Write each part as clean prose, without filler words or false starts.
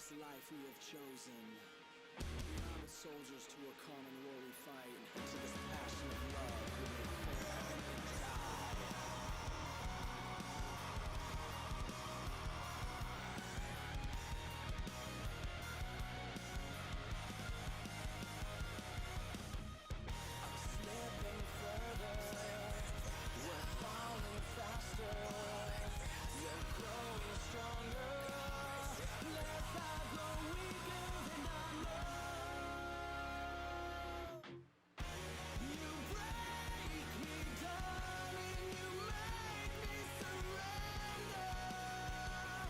this life we have chosen. We are the soldiers to a common war we fight, to this passion of love we may fail and die. I'm slipping further, we're falling faster, you're growing stronger, lest I grow weaker than I know. You break me, darling, you make me surrender.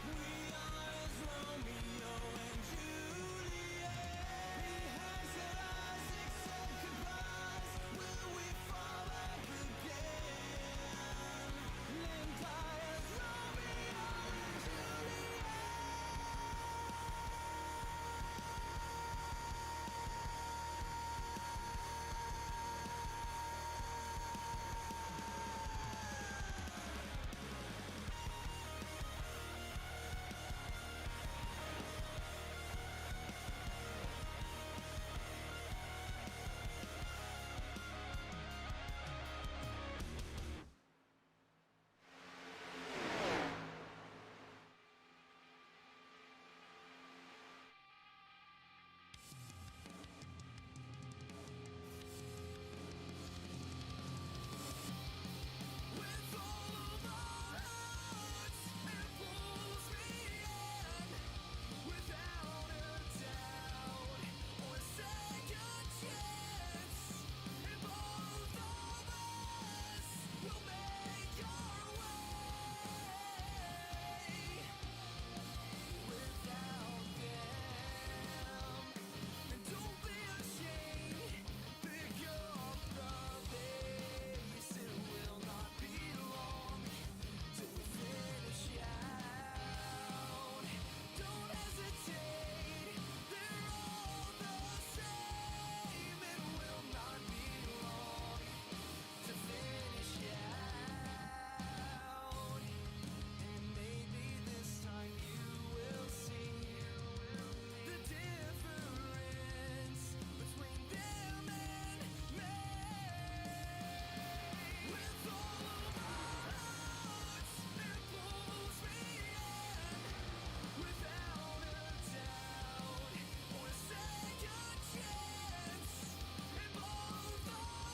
We are as Romeo and Juliet. Behind said Isaac said goodbyes. Will we fall back again? Then die as Romeo and Juliet. With all of our hearts, it pulls me in, without a doubt or second chance. And both of us will make our way without them. And don't be ashamed, pick up the pace. It will not be long till we finish out. Don't hesitate, they're all the same. It will not be long to finish out. And maybe this time you will see the difference between them and me. With all of our hearts, it pulls me in, without a doubt or second chance. And both of us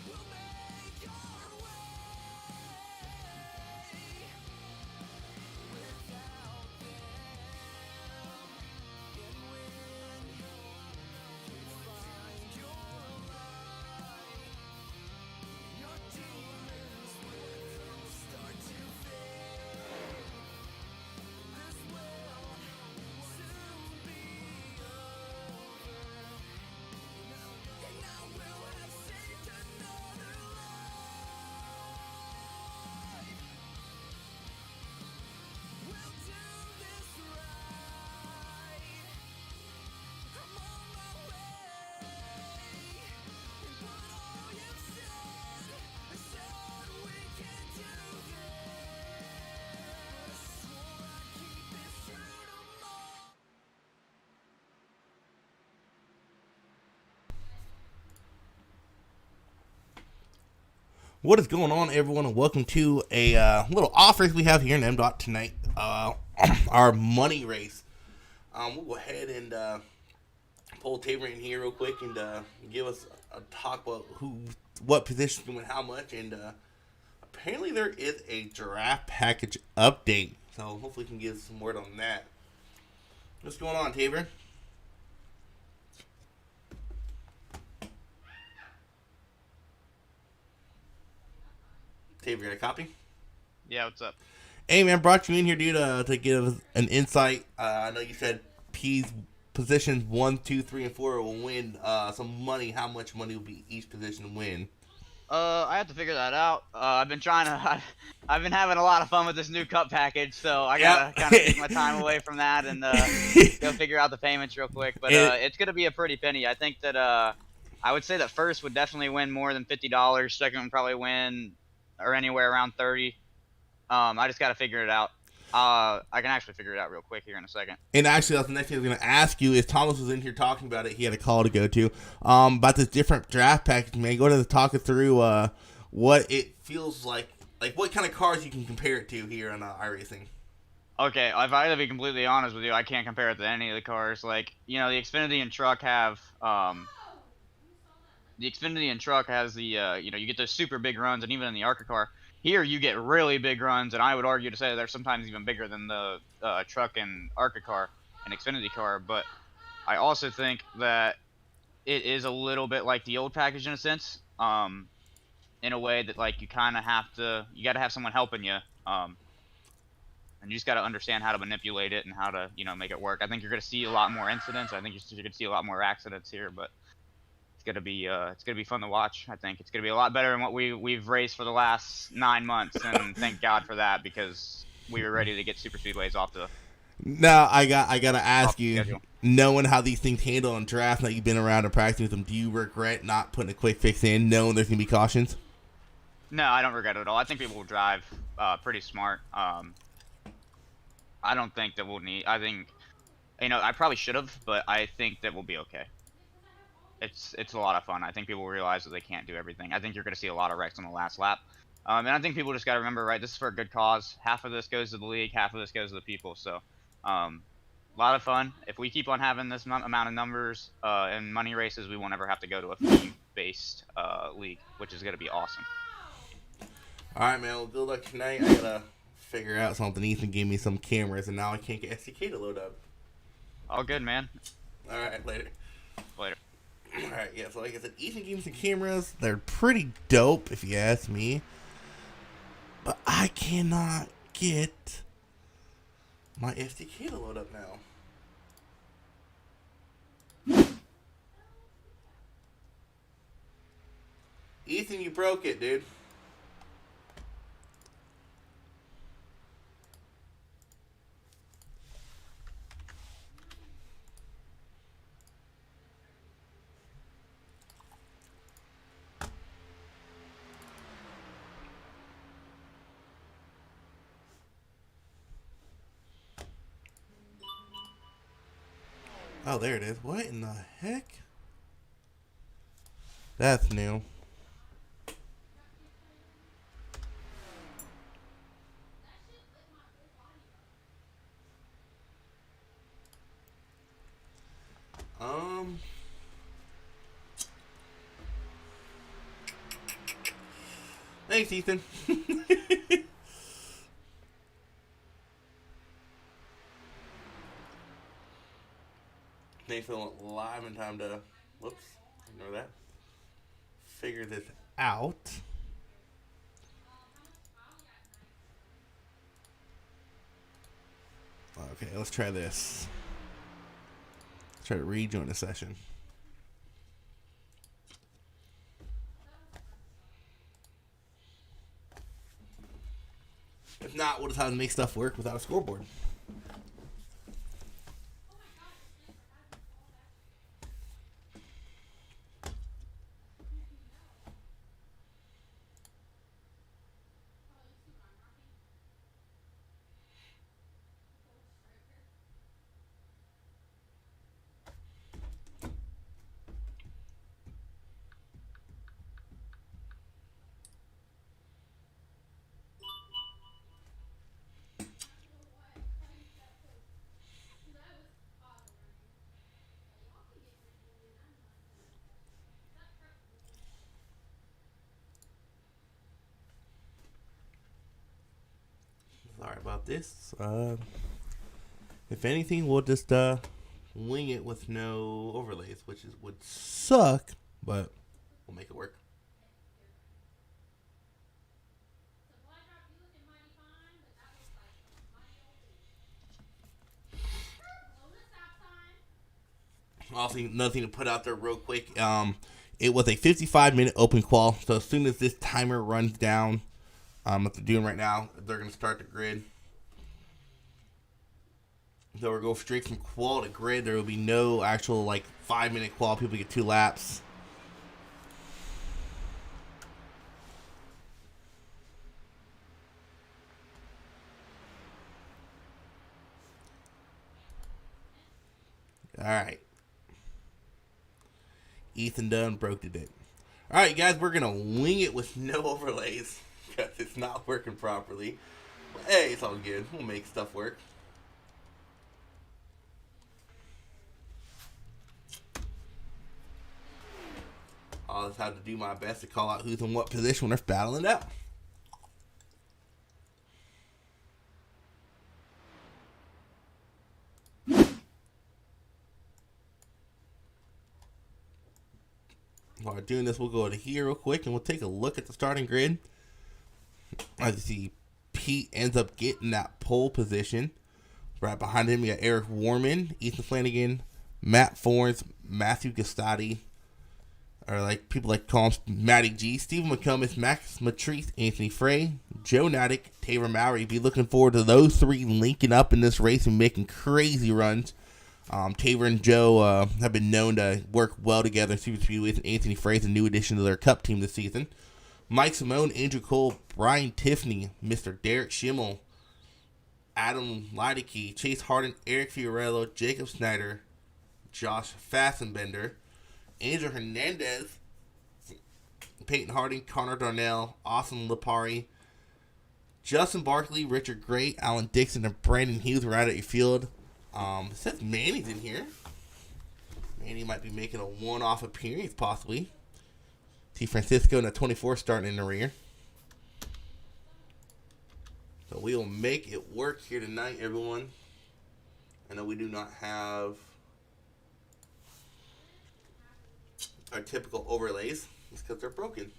will make our way without them. And when you find your light, your demons will start to fade. This will soon be over, and I will have saved another life. We'll do this right. I'm on my way. And what all you've said, I said we can do this. Swore I'd keep it true to more. What is going on, everyone, and welcome to a little offers we have here in MDOT tonight. Our money race. We'll go ahead and pull Tabor in here real quick and give us a talk about what positions can win how much. And apparently there is a draft package update, so hopefully we can give some word on that. What's going on, Tabor? Tabor, got a copy? Yeah, what's up? Hey, man, brought you in here, dude, to give an insight. I know you said P's positions 1, 2, 3, and 4 will win some money. How much money will be each position win? I have to figure that out. I've been trying to. I've been having a lot of fun with this new cup package, so I gotta kind of take my time away from that and go figure out the payments real quick. But it's gonna be a pretty penny. I think that I would say that first would definitely win more than $50. Second would probably win or anywhere around 30. I just gotta figure it out. I can actually figure it out real quick here in a second. And actually, that's the next thing I was going to ask you. Is Thomas was in here talking about it. He had a call to go to about this different draft package. Man, go to talk it through what it feels like what kind of cars you can compare it to here on iRacing. Okay, if I had to be completely honest with you, I can't compare it to any of the cars. Like, you know, the Xfinity and Truck have the Xfinity and Truck has the you know, you get those super big runs, and even in the ARCA car, here you get really big runs, and I would argue to say they're sometimes even bigger than the Truck and ARCA car and Xfinity car. But I also think that it is a little bit like the old package in a sense, in a way that like you kind of you got to have someone helping you, and you just got to understand how to manipulate it and how to, you know, make it work. I think you're going to see a lot more incidents. I think you're going to see a lot more accidents here, but it's gonna be fun to watch. I think it's gonna be a lot better than what we've raced for the last 9 months, and thank God for that, because we were ready to get super speedways off the. Now I gotta ask you, schedule. knowing how these things handle on draft, that you've been around and practicing with them, do you regret not putting a quick fix in, knowing there's gonna be cautions? No, I don't regret it at all. I think people will drive pretty smart. I don't think that we'll need. I think, you know, I probably should have, but I think that we'll be okay. It's a lot of fun. I think people will realize that they can't do everything. I think you're going to see a lot of wrecks on the last lap. And I think people just got to remember, right, this is for a good cause. Half of this goes to the league, half of this goes to the people. So a lot of fun. If we keep on having this amount of numbers in money races, we won't ever have to go to a fee-based league, which is going to be awesome. All right, man. Well, good luck tonight. I gotta figure out something. Ethan gave me some cameras, and now I can't get SDK to load up. All good, man. All right, later. Later. Alright, yeah, so like I said, Ethan gave me some cameras. They're pretty dope, if you ask me. But I cannot get my SDK to load up now. Ethan, you broke it, dude. Oh, there it is. What in the heck? That's new. Thanks, Ethan. Thanks for live in time to, whoops, ignore that, figure this out. Okay, let's try this. Let's try to rejoin the session. If not, we'll just have to make stuff work without a scoreboard. Sorry about this. If anything, we'll just wing it with no overlays, which would suck, but we'll make it work. Also, another thing to put out there real quick. It was a 55-minute open qual, so as soon as this timer runs down, what they're doing right now, they're going to start the grid. So we'll go straight from qual to grid. There will be no actual 5-minute qual. People get 2 laps. All right. Ethan Dunn broke it. All right, guys, we're gonna wing it with no overlays because it's not working properly. But hey, it's all good. We'll make stuff work. I'll just have to do my best to call out who's in what position when they're battling it out. While we're doing this, we'll go to here real quick and we'll take a look at the starting grid. As you see, Pete ends up getting that pole position. Right behind him, we got Eric Warman, Ethan Flanagan, Matt Fornes, Matthew Gustati, or like people like to call him Matty G, Stephen McComas, Max Matrice, Anthony Frey, Joe Natick, Taylor Mowry. Be looking forward to those three linking up in this race and making crazy runs. Taylor and Joe have been known to work well together in Super Speedways, and Anthony Frey is a new addition to their Cup team this season. Mike Simone, Andrew Cole, Brian Tiffany, Mr. Derek Schimmel, Adam Leideke, Chase Harden, Eric Fiorello, Jacob Snyder, Josh Fassenbender, Andrew Hernandez, Peyton Harding, Connor Darnell, Austin Lipari, Justin Barkley, Richard Gray, Alan Dixon, and Brandon Hughes right at your field. It says Manny's in here. Manny might be making a one-off appearance, possibly. T. Francisco and a 24 starting in the rear. So we will make it work here tonight, everyone. I know we do not have our typical overlays. It's because they're broken.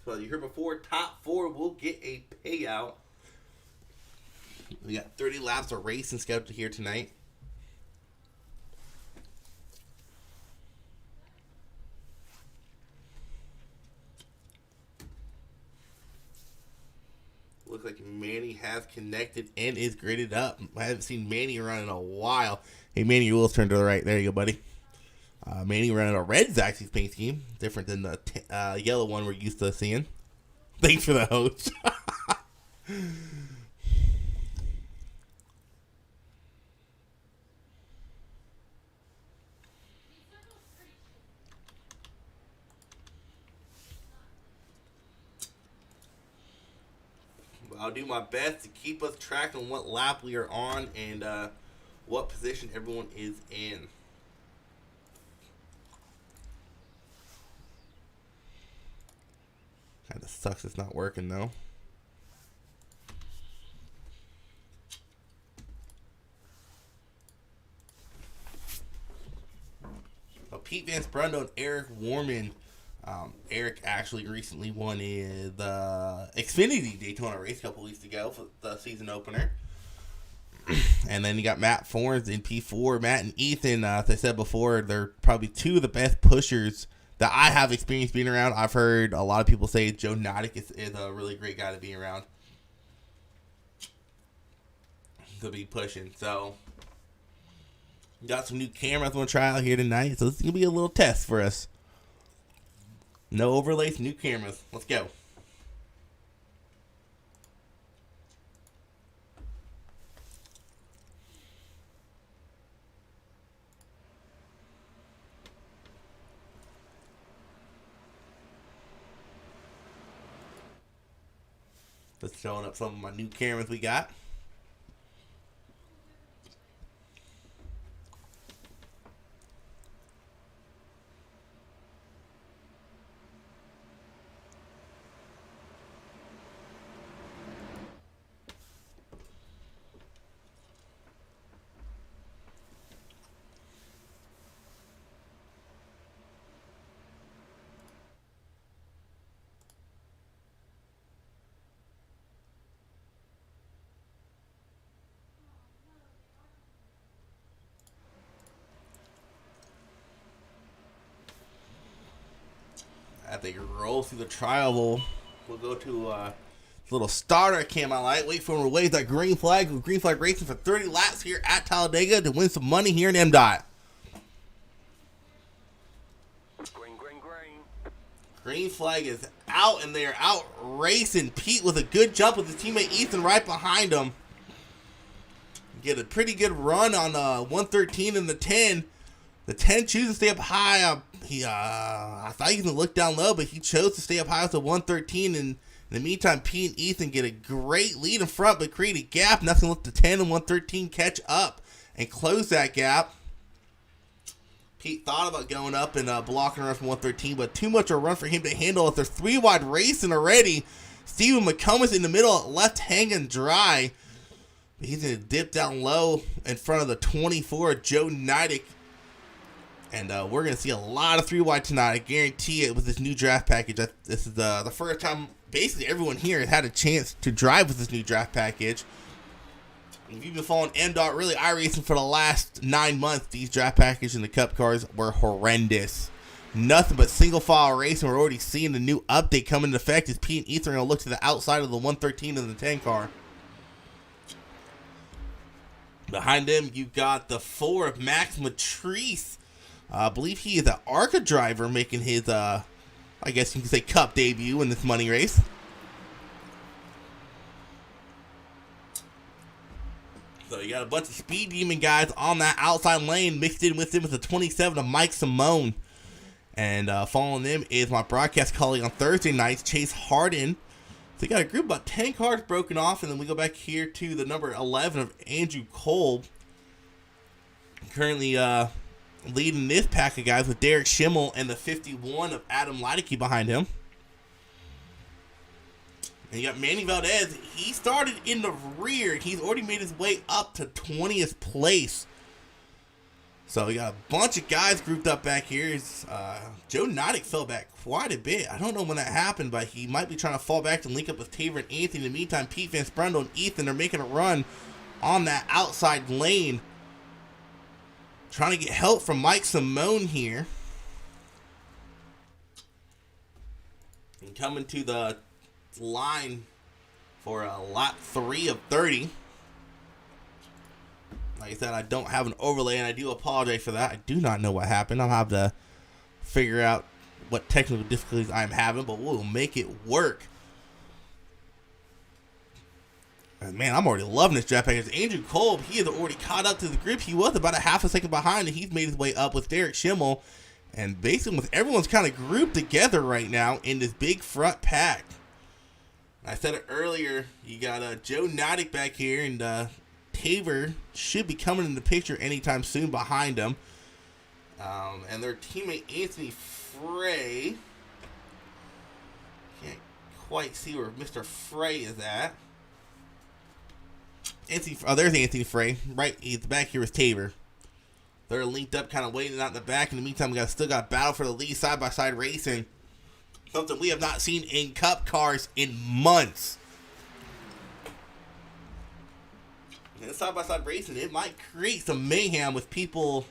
So you heard before, top four will get a payout. We got 30 laps of racing scheduled here tonight. Looks like Manny has connected and is gridded up. I haven't seen Manny run in a while. Hey, Manny, your wheels turn to the right. There you go, buddy. Manny running a red Zaxby's paint scheme, different than the yellow one we're used to seeing. Thanks for the host. I'll do my best to keep us track on what lap we are on and what position everyone is in. Kind of sucks it's not working though. Well, Pete Van Sprundo and Eric Warman. Eric actually recently won the Xfinity Daytona race a couple weeks ago for the season opener. And then you got Matt Fornes in P4. Matt and Ethan, as I said before, they're probably two of the best pushers that I have experience being around. I've heard a lot of people say Joe Natick is a really great guy to be around. To be pushing. So, got some new cameras on trial here tonight. So, this is going to be a little test for us. No overlays, new cameras. Let's go. Just showing up some of my new cameras we got. As they roll through the trial, we'll go to Little starter came out light. Wait for him to wave that green flag. Green flag racing for 30 laps here at Talladega to win some money here in MDOT. Green flag is out, and they are out racing. Pete with a good jump with his teammate Ethan right behind him. Get a pretty good run on 113 and the 10. The 10 chooses to stay up high. I thought he was going to look down low, but he chose to stay up high with the 113. And in the meantime, Pete and Ethan get a great lead in front, but create a gap. Nothing let the 10 and 113 catch up and close that gap. Pete thought about going up and blocking around from 113, but too much of a run for him to handle. If they're 3 wide racing already, Steven McComas in the middle, left hanging dry. He's going to dip down low in front of the 24, Joe Nidick. And we're going to see a lot of 3 wide tonight. I guarantee it with this new draft package. This is the first time basically everyone here has had a chance to drive with this new draft package. If you've been following MDOT really iRacing for the last 9 months, these draft packages and the Cup cars were horrendous. Nothing but single file racing. We're already seeing the new update come into effect as Pete and Ethan are going to look to the outside of the 113 and the 10 car. Behind them, you got the 4 of Max Matrice. I believe he is an ARCA driver making his, I guess you can say, Cup debut in this money race. So you got a bunch of Speed Demon guys on that outside lane mixed in with them with the 27 of Mike Simone. And following them is my broadcast colleague on Thursday nights, Chase Harden. So you got a group of about 10 cars broken off, and then we go back here to the number 11 of Andrew Kolb. Currently leading this pack of guys with Derek Schimmel and the 51 of Adam Leidecke behind him. And you got Manny Valdez. He started in the rear. He's already made his way up to 20th place. So we got a bunch of guys grouped up back here. Joe Nidick fell back quite a bit. I don't know when that happened, but he might be trying to fall back to link up with Taver and Anthony. In the meantime, Pete Van Sprundle and Ethan are making a run on that outside lane. Trying to get help from Mike Simone here. And coming to the line for lap 3 of 30. Like I said, I don't have an overlay, and I do apologize for that. I do not know what happened. I'll have to figure out what technical difficulties I'm having, but we'll make it work. And man, I'm already loving this draft package. Andrew Kolb, he has already caught up to the group. He was about a half a second behind, and he's made his way up with Derek Schimmel. And basically, with everyone's kind of grouped together right now in this big front pack. I said it earlier, you got Joe Nidick back here, and Taver should be coming in the picture anytime soon behind him. And their teammate Anthony Frey. Can't quite see where Mr. Frey is at. There's Anthony Frey. Right, he's back here with Taver. They're linked up, kind of waiting out in the back. In the meantime, we still got battle for the lead, side-by-side racing. Something we have not seen in Cup cars in months. And side-by-side racing, it might create some mayhem with people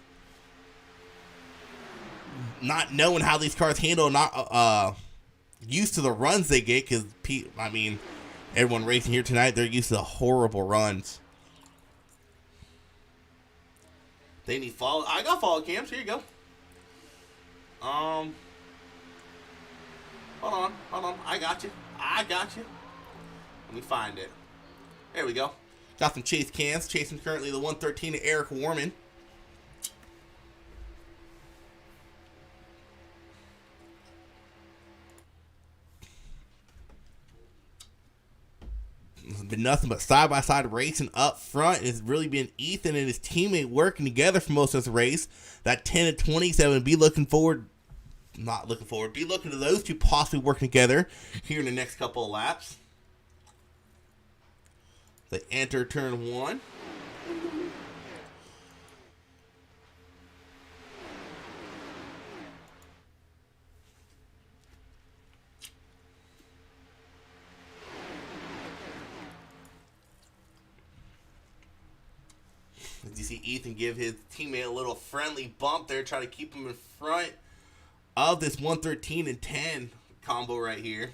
not knowing how these cars handle, not used to the runs they get. Because, everyone racing here tonight, they're used to the horrible runs. They need follow. I got follow cams. Here you go. Hold on. I got you. Let me find it. There we go. Got some chase cams. Chasing currently the 113 of Eric Warman. It's been nothing but side-by-side racing up front. It's really been Ethan and his teammate working together for most of this race. That 10 and 27, be looking to those two possibly working together here in the next couple of laps. They enter turn 1. As you see Ethan give his teammate a little friendly bump there, try to keep him in front of this 113 and 10 combo right here.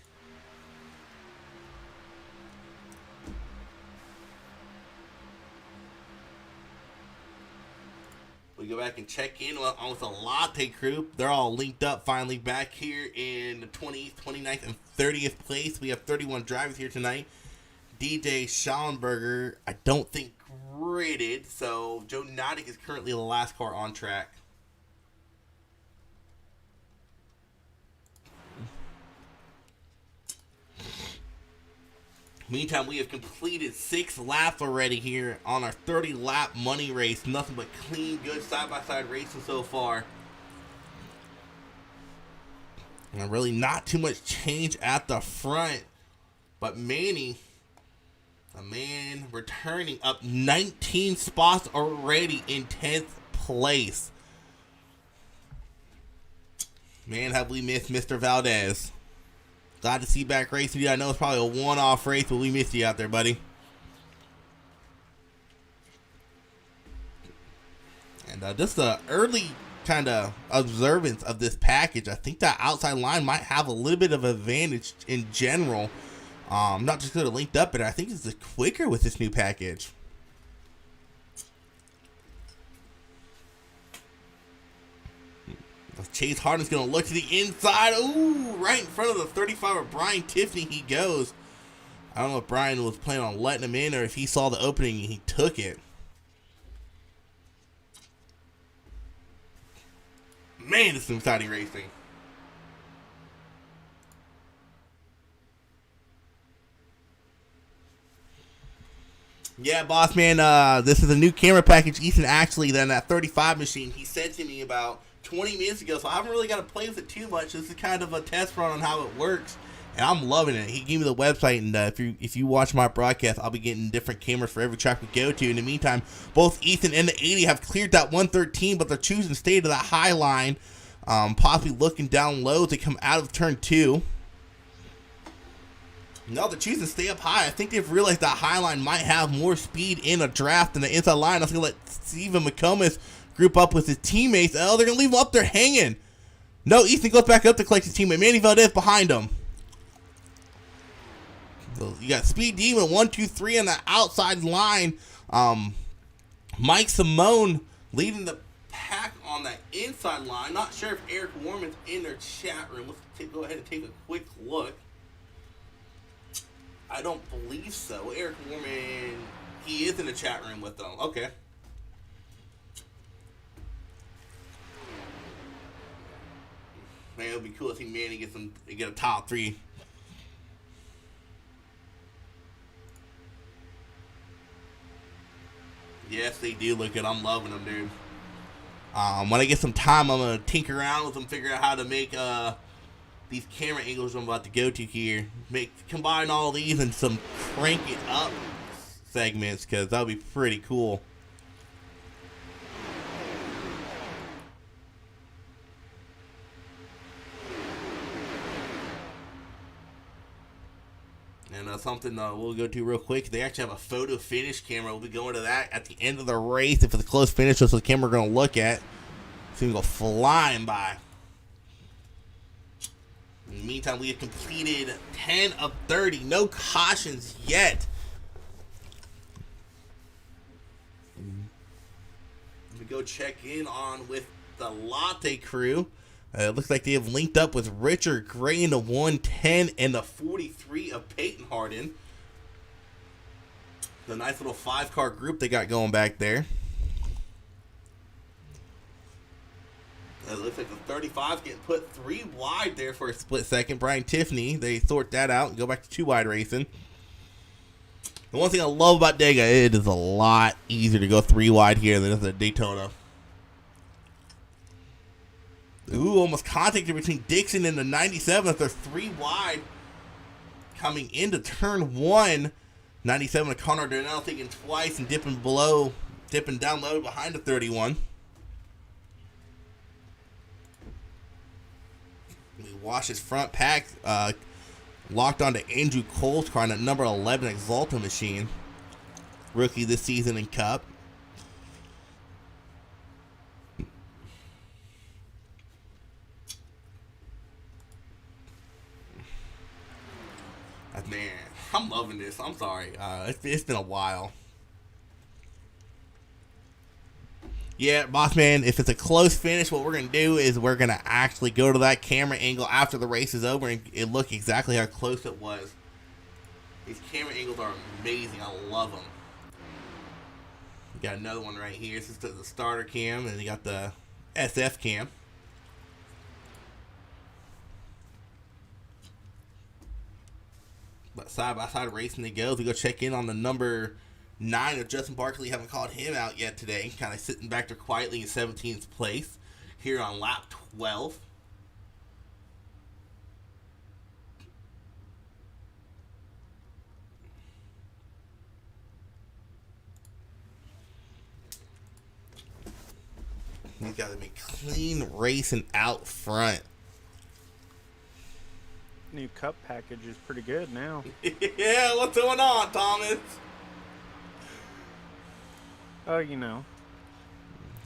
We go back and check in with the latte crew. They're all linked up finally back here in the 20th, 29th, and 30th place. We have 31 drivers here tonight. DJ Schallenberger, I don't think gridded, so Joe Nodick is currently the last car on track. Meantime, we have completed 6 laps already here on our 30-lap money race. Nothing but clean, good side-by-side racing so far. And really not too much change at the front. But Manny, a man returning up 19 spots already in 10th place. Man, have we missed Mr. Valdez. Glad to see you back racing you. I know it's probably a one-off race, but we missed you out there, buddy. And just the early kind of observance of this package, I think that outside line might have a little bit of advantage in general. Not just because it linked up, but I think it's quicker with this new package. Chase Harden's going to look to the inside. Ooh, right in front of the 35 of Brian Tiffany he goes. I don't know if Brian was planning on letting him in or if he saw the opening and he took it. Man, this is exciting racing. Yeah, boss man, this is a new camera package Ethan actually then that 35 machine he sent to me about 20 minutes ago, so I haven't really got to play with it too much. This is kind of a test run on how it works, and I'm loving it. He gave me the website, and if you watch my broadcast, I'll be getting different cameras for every track we go to. In the meantime, both Ethan and the 80 have cleared that 113, but they're choosing to stay to that high line, possibly looking down low to come out of turn 2. No, they're choosing to stay up high. I think they've realized that high line might have more speed in a draft than the inside line. I was going to let Steven McComas group up with his teammates. Oh, they're going to leave him up there hanging. No, Ethan goes back up to collect his teammate. Manny Valdez behind him. So you got Speed Demon 1, 2, 3 on the outside line. Mike Simone leading the pack on that inside line. Not sure if Eric Warman's in their chat room. Let's go ahead and take a quick look. I don't believe so. Eric Warman, he is in the chat room with them. Okay. Man, it would be cool to see Manny get a top 3. Yes, they do look good. I'm loving them, dude. When I get some time, I'm going to tinker around with them, figure out how to make these camera angles I'm about to go to here. Combine all these and some crank it up segments, because that would be pretty cool. And something we'll go to real quick. They actually have a photo finish camera. We'll be going to that at the end of the race. If it's a close finish, that's the camera we're going to look at. It's going to go flying by. In the meantime, we have completed 10 of 30. No cautions yet. We go check in on with the Latte crew. It looks like they have linked up with Richard Gray in the 110 and the 43 of Peyton Harden. The nice little 5-car group they got going back there. It looks like the 35 getting put 3 wide there for a split second. Brian Tiffany, they sort that out and go back to 2 wide racing. The one thing I love about Dega, it is a lot easier to go 3 wide here than at Daytona. Ooh, almost contacted between Dixon and the 97th. They're 3 wide coming into turn 1. 97 of Connor Darnell thinking twice and dipping down low behind the 31. We watch his front pack locked onto Andrew Cole's car in at number 11 Exalta machine. Rookie this season in Cup. Man, I'm loving this. I'm sorry. It's been a while. Yeah, boss man, if it's a close finish, what we're going to do is we're going to actually go to that camera angle after the race is over and look exactly how close it was. These camera angles are amazing. I love them. You got another one right here. This is the starter cam, and you got the SF cam. But side-by-side racing they go. We go check in on the number 9 of Justin Barkley. Haven't called him out yet today. Kind of sitting back there quietly in 17th place here on lap 12. He's got to be clean racing out front. New cup package is pretty good now. Yeah, what's going on, Thomas? Oh, you know.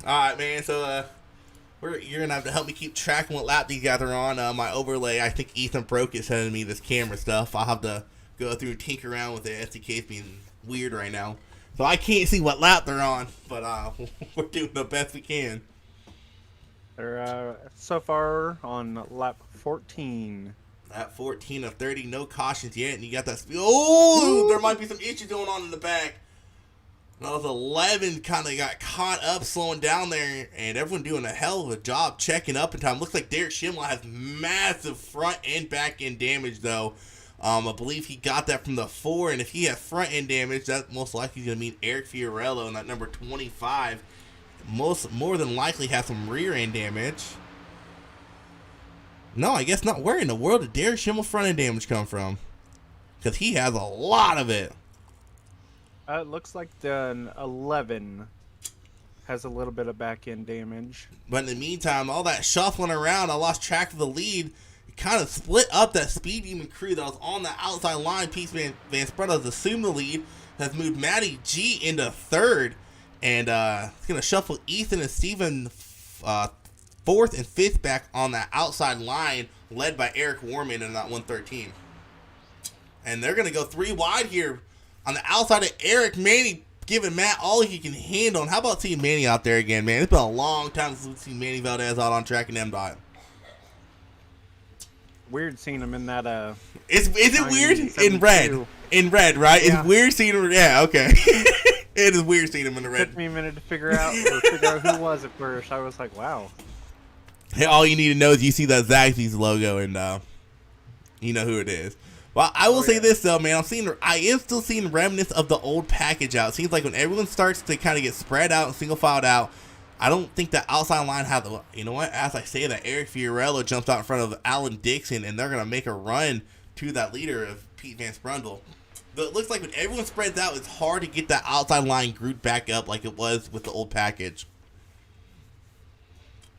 Alright, man, so you're gonna have to help me keep tracking what lap these guys are on. My overlay, I think Ethan broke it sending me this camera stuff. I'll have to go through and tinker around with it. SDK's being weird right now. So I can't see what lap they're on, but we're doing the best we can. They're so far on lap 14. Lap 14 of 30, no cautions yet, and you got that speed. Oh, there might be some issues going on in the back. Those 11 kind of got caught up slowing down there, and everyone doing a hell of a job checking up in time. Looks like Derek Schimler has massive front and back end damage, though. I believe he got that from the 4, and if he has front end damage, that most likely is going to mean Eric Fiorello in that number 25. More than likely have some rear end damage. No, I guess not. Where in the world did Derek Schimmel's front end damage come from? Because he has a lot of it. It looks like the 11 has a little bit of back end damage. But in the meantime, all that shuffling around, I lost track of the lead. It kind of split up that Speed Demon crew that was on the outside line. Pete Van Sprudel has assumed the lead, has moved Matty G into third. And it's going to shuffle Ethan and Steven fourth and fifth back on that outside line, led by Eric Warman in that 113. And they're going to go 3 wide here on the outside of Eric. Manny giving Matt all he can handle. And how about seeing Manny out there again, man? It's been a long time since we've seen Manny Valdez out on track in MDOT. Weird seeing him in that. Is it weird? In red. In red, right? Yeah. It's weird seeing him. Yeah, okay. It is weird seeing him in the red. It took me a minute to figure out who it was at first. I was like, wow. Hey, all you need to know is you see that Zaxby's logo and you know who it is. Well, I will say this though, man. I am still seeing remnants of the old package out. It seems like when everyone starts to kind of get spread out and single filed out, I don't think the outside line have the. You know what? As I say that, Eric Fiorello jumps out in front of Alan Dixon, and they're gonna make a run to that leader of Pete Van Sprundle. But it looks like when everyone spreads out, it's hard to get that outside line grouped back up like it was with the old package.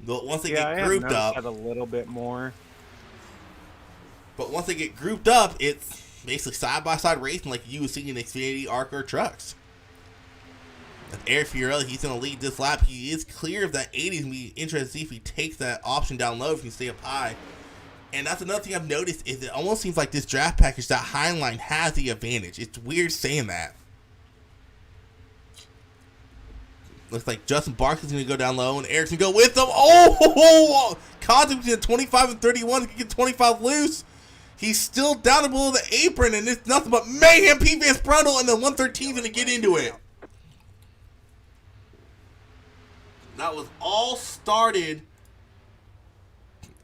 But once they get grouped up, that a little bit more. But once they get grouped up, it's basically side-by-side racing like you would see in Xfinity, ARC, or trucks. With Eric Fiorello, he's going to lead this lap. He is clear of that 80. It's going to be interesting to see if he takes that option down low, if he can stay up high. And that's another thing I've noticed is it almost seems like this draft package, that Heinlein has the advantage. It's weird saying that. Looks like Justin Barkley's going to go down low, and Eric's going to go with him. Oh! Contact between 25 and 31. He can get 25 loose. He's still down the below the apron, and it's nothing but mayhem. Pete Van Sprundle, and then 113's going to get into it. That was all started.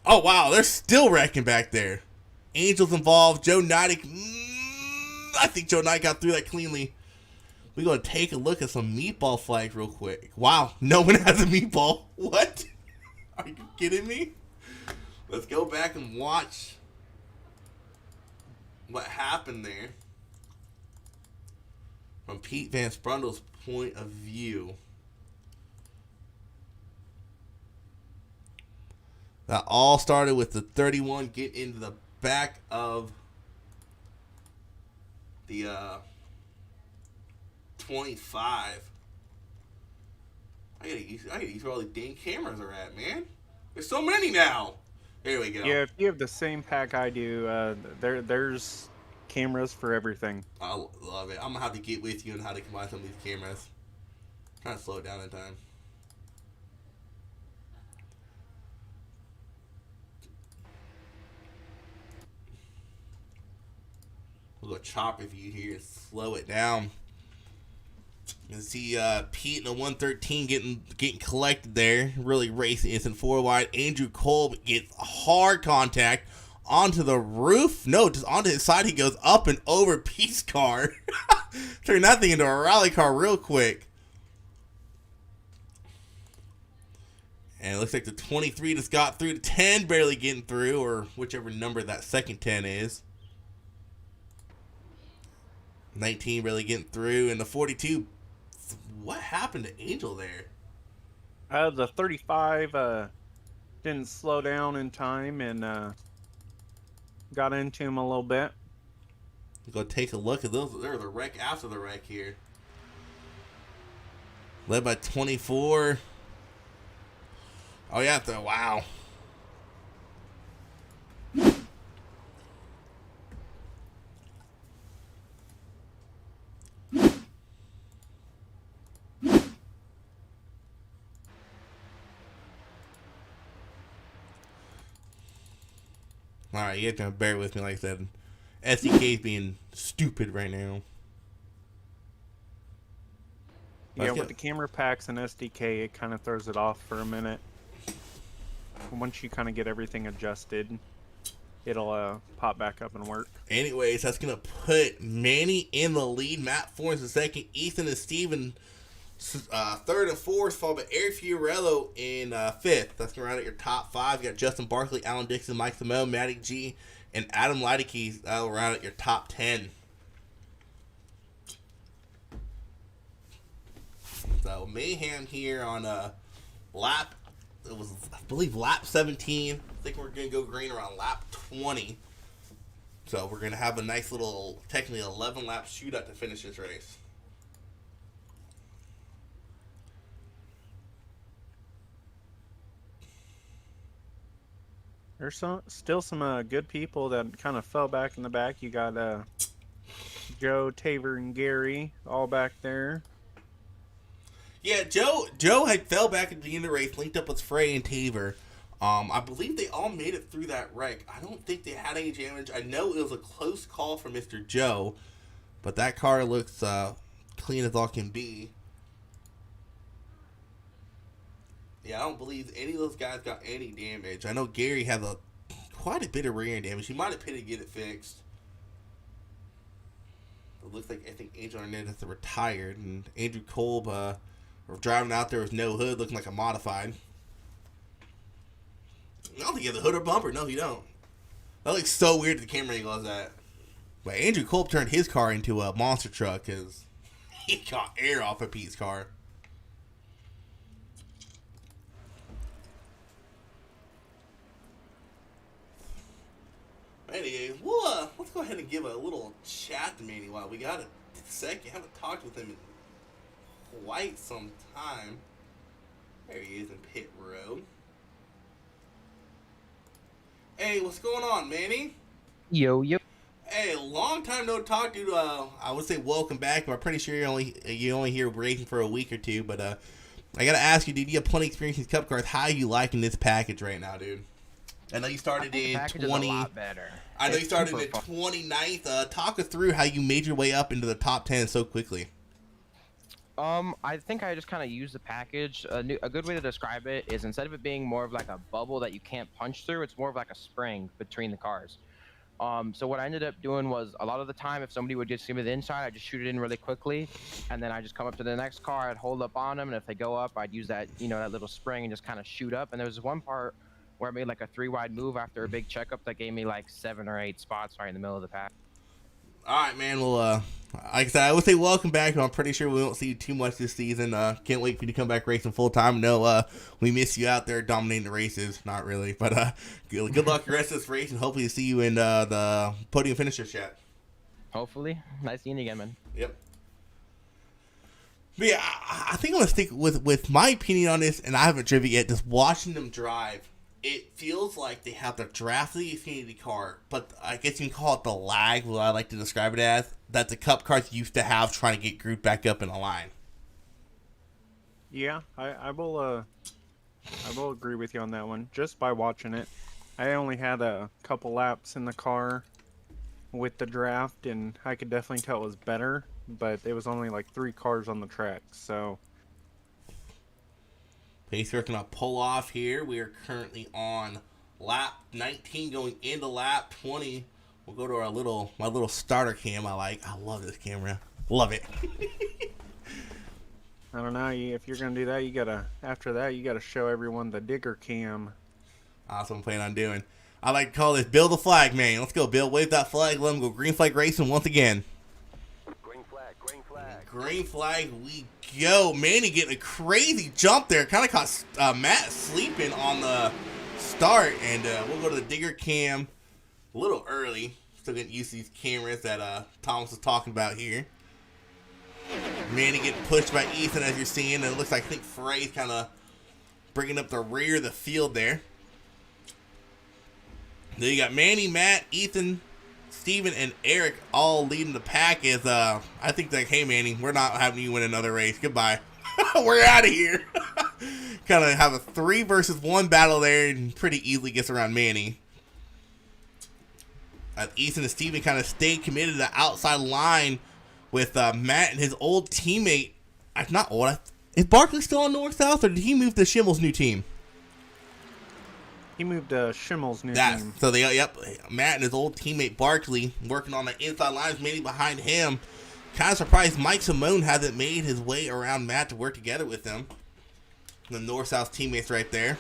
Oh, wow. They're still wrecking back there. Angels involved. Joe Nidek. I think Joe Nidek got through that cleanly. We're going to take a look at some meatball flags real quick. Wow. No one has a meatball. What? Are you kidding me? Let's go back and watch what happened there from Pete Van Sprundle's point of view. That all started with the 31 get into the back of the 25. I gotta use where all the dang cameras are at, man. There's so many now. There we go. Yeah, if you have the same pack I do, there's cameras for everything. I love it. I'm gonna have to get with you on how to combine some of these cameras. I'm trying to slow it down in time. We'll go chopper view here and slow it down. You can see Pete in the 113 getting collected there. Really racing. It's in 4 wide. Andrew Kolb gets hard contact onto the roof. No, just onto his side. He goes up and over Pete's car. Turn that thing into a rally car real quick. And it looks like the 23 just got through. The 10 barely getting through, or whichever number that second 10 is. 19 barely getting through. And the 42, what happened to Angel there? The 35 didn't slow down in time and got into him a little bit. Go take a look at those. They're the wreck after the wreck here. Led by 24. Oh, yeah. Wow. Alright, you guys gonna bear with me, like I said. SDK is being stupid right now. Yeah, with the camera packs and SDK, it kind of throws it off for a minute. Once you kind of get everything adjusted, it'll pop back up and work. Anyways, that's gonna put Manny in the lead. Matt Fornes in second. Ethan and Steven third and fourth, followed by Eric Fiorello in fifth. That's gonna round out your top 5. You got Justin Barkley, Alan Dixon, Mike Simone, Matty G, and Adam Leideke. That'll round out your top 10. So mayhem here on lap. It was, I believe, lap 17. I think we're gonna go green around lap 20. So we're gonna have a nice little, technically 11 lap shootout to finish this race. There's still some good people that kind of fell back in the back. You got Joe, Taver, and Gary all back there. Yeah, Joe had fell back at the end of the race, linked up with Frey and Taver. I believe they all made it through that wreck. I don't think they had any damage. I know it was a close call for Mr. Joe, but that car looks clean as all can be. Yeah, I don't believe any of those guys got any damage. I know Gary had quite a bit of rear end damage. He might have pitted to get it fixed. It looks like, I think Angel Hernandez is retired, and Andrew Kolb driving out there with no hood, looking like a modified. I don't think you have the hood or bumper. No, you don't. That looks so weird at the camera angle as that. But Andrew Kolb turned his car into a monster truck because he got air off of Pete's car. Anyway, let's go ahead and give a little chat to Manny while we got a second. Haven't talked with him in quite some time. There he is in pit road. Hey, what's going on, Manny? Yo. Hey, long time no talk, dude. I would say welcome back, but I'm pretty sure you only here racing for a week or two. But I gotta ask you, dude. You have plenty of experience in Cup cars. How are you liking this package right now, dude? I know you started in 20. A lot better. I know you started in 29th. Talk us through how you made your way up into the top 10 so quickly. I think I just kind of used the package. A good way to describe it is instead of it being more of like a bubble that you can't punch through, it's more of like a spring between the cars. So what I ended up doing was a lot of the time, if somebody would just give me the inside, I'd just shoot it in really quickly, and then I just come up to the next car, I'd hold up on them, and if they go up, I'd use that, that little spring and just kind of shoot up. And there was one part where I made like a 3-wide move after a big checkup that gave me like 7 or 8 spots right in the middle of the pack. All right, man. Well, like I said, I would say welcome back. I'm pretty sure we won't see you too much this season. Can't wait for you to come back racing full time. No, we miss you out there dominating the races. Not really, but good luck the rest of this race, and hopefully see you in the podium finisher chat. Hopefully. Nice seeing you again, man. Yep. But yeah, I think I'm gonna stick with my opinion on this, and I haven't driven it yet. Just watching them drive, it feels like they have the draft of the Xfinity car, but I guess you can call it the lag, what I like to describe it as, that the Cup cars used to have trying to get grouped back up in a line. Yeah, I will agree with you on that one. Just by watching it, I only had a couple laps in the car with the draft, and I could definitely tell it was better, but it was only like 3 cars on the track, so. Pacer gonna pull off here. We are currently on lap 19 going into lap 20. We'll go to my little starter cam I like. I love this camera. Love it. I don't know, if you're gonna do that, after that, you gotta show everyone the digger cam. That's what I'm planning on doing. I like to call this Bill the Flag Man. Let's go, Bill. Wave that flag. Let him go green flag racing once again. Green flag, green flag. Green flag, we go. Manny getting a crazy jump there. Kind of caught Matt sleeping on the start. And we'll go to the digger cam a little early. Still getting used to these cameras that Thomas was talking about here. Manny getting pushed by Ethan, as you're seeing. And it looks like, I think Frey's kind of bringing up the rear of the field there. Then you got Manny, Matt, Ethan, Steven, and Eric all leading the pack. As I think like, hey Manny, we're not having you win another race. Goodbye. We're out of here. Kind of have a 3 versus 1 battle there, and pretty easily gets around Manny. Ethan and Steven kind of stayed committed to the outside line with Matt and his old teammate. Not old. Is Barkley still on North South, or did he move to Schimmel's new team? He moved to Schimmel's new team. So Matt and his old teammate Barkley working on the inside lines, mainly behind him. Kind of surprised Mike Simone hasn't made his way around Matt to work together with him. The North-South teammates right there.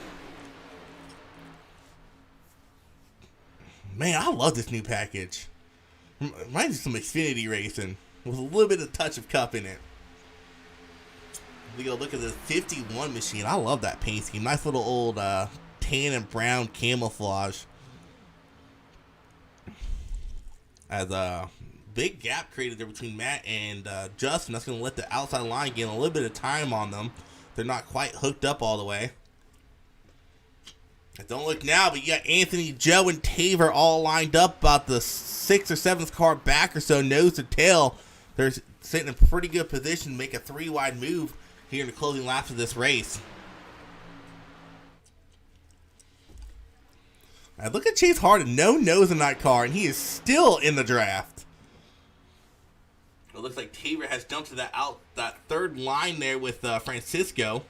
Man, I love this new package. Reminds me of some Xfinity racing with a little bit of touch of Cup in it. We go look at the 51 machine. I love that paint scheme. Nice little old tan and brown camouflage. As a big gap created there between Matt and Justin. That's going to let the outside line get a little bit of time on them. They're not quite hooked up all the way. Don't look now, but you got Anthony, Joe, and Taver all lined up about the 6th or 7th car back or so, nose to tail. They're sitting in a pretty good position to make a 3-wide move here in the closing laps of this race. Now look at Chase Harden, no nose in that car, and he is still in the draft. It looks like Taver has jumped to that third line there with Francisco.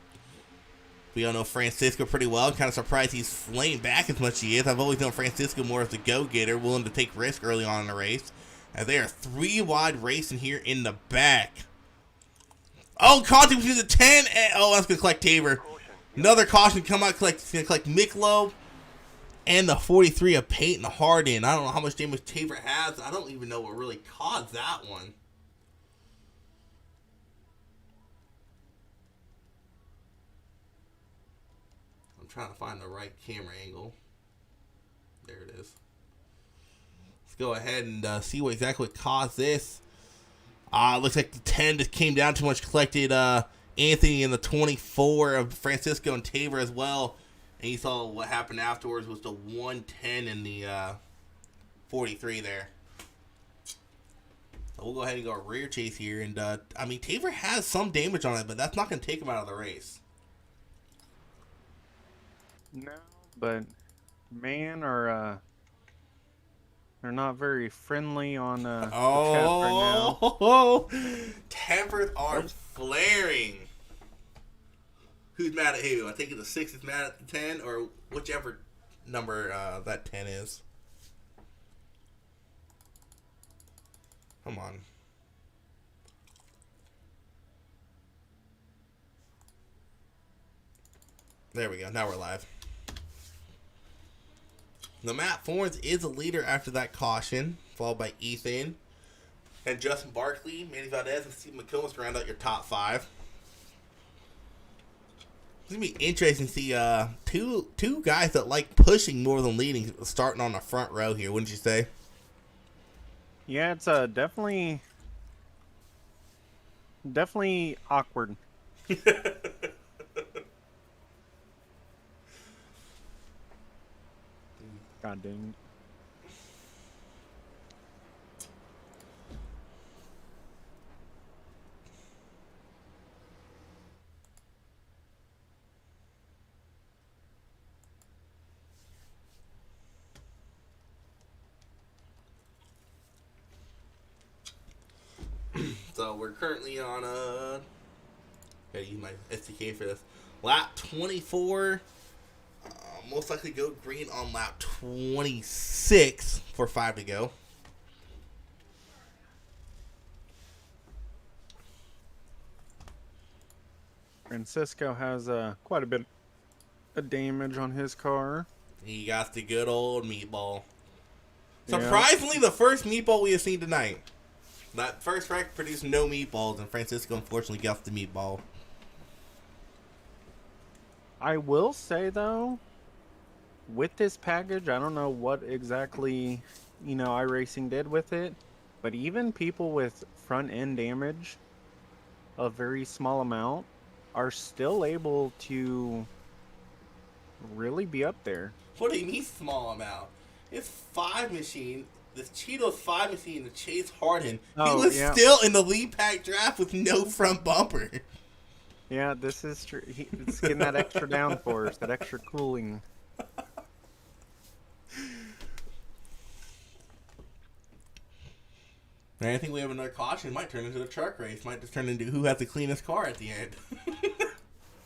We all know Francisco pretty well. I'm kind of surprised he's flamed back as much as he is. I've always known Francisco more as a go-getter, willing to take risk early on in the race. As they are 3-wide racing here in the back. Oh, caution between the 10 and... Oh, that's going to collect Taver. Another caution come out. It's going to collect Miklo. And the 43 of Peyton Harden. I don't know how much damage Taver has. I don't even know what really caused that one. I'm trying to find the right camera angle. There it is. Let's go ahead and see what exactly caused this. Looks like the 10 just came down too much. Collected Anthony in the 24 of Francisco and Taver as well. And you saw what happened afterwards was the 110 in the 43 there. So we'll go ahead and go rear chase here. And, I mean, Taver has some damage on it, but that's not going to take him out of the race. No, but man, they're not very friendly on the chat right now. Tempers are flaring. Who's mad at who? I think the 6 is mad at the 10, or whichever number that 10 is. Come on. There we go. Now we're live. The Matt Forens is a leader after that caution, followed by Ethan and Justin Barkley, Manny Valdez, and Steve McComas to round out your top 5. It's going to be interesting to see two guys that like pushing more than leading starting on the front row here, wouldn't you say? Yeah, it's definitely awkward. God dang it. So we're currently on gotta use my SDK for this. Lap 24. Most likely go green on lap 26 for 5 to go. Francisco has quite a bit of damage on his car. He got the good old meatball. Yeah. Surprisingly, the first meatball we have seen tonight. That first track produced no meatballs, and Francisco unfortunately got the meatball. I will say, though, with this package, I don't know what exactly, iRacing did with it, but even people with front-end damage, a very small amount, are still able to really be up there. What do you mean small amount? It's 5 machine. This Cheeto's 5 machine to Chase Harden. He was still in the lead pack draft with no front bumper. Yeah, this is true. It's getting that extra downforce, that extra cooling. And I think we have another caution. Might turn into a truck race. Might just turn into who has the cleanest car at the end.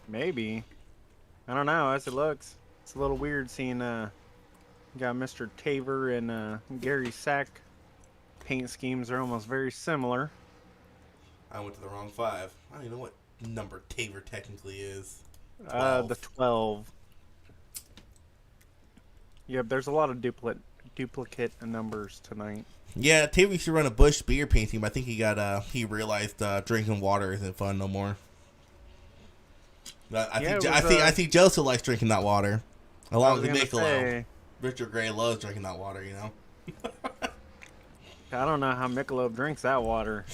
Maybe. I don't know. As it looks, it's a little weird seeing got Mr. Taver and Gary Sack paint schemes are almost very similar. I went to the wrong 5. I don't even know what number Taver technically is. The 12. Yep, there's a lot of duplicate numbers tonight. Yeah, Taver should run a Bush beer painting, but I think he realized drinking water isn't fun no more. I think Joseph likes drinking that water, along with Michelob. Richard Gray loves drinking that water, I don't know how Michelob drinks that water.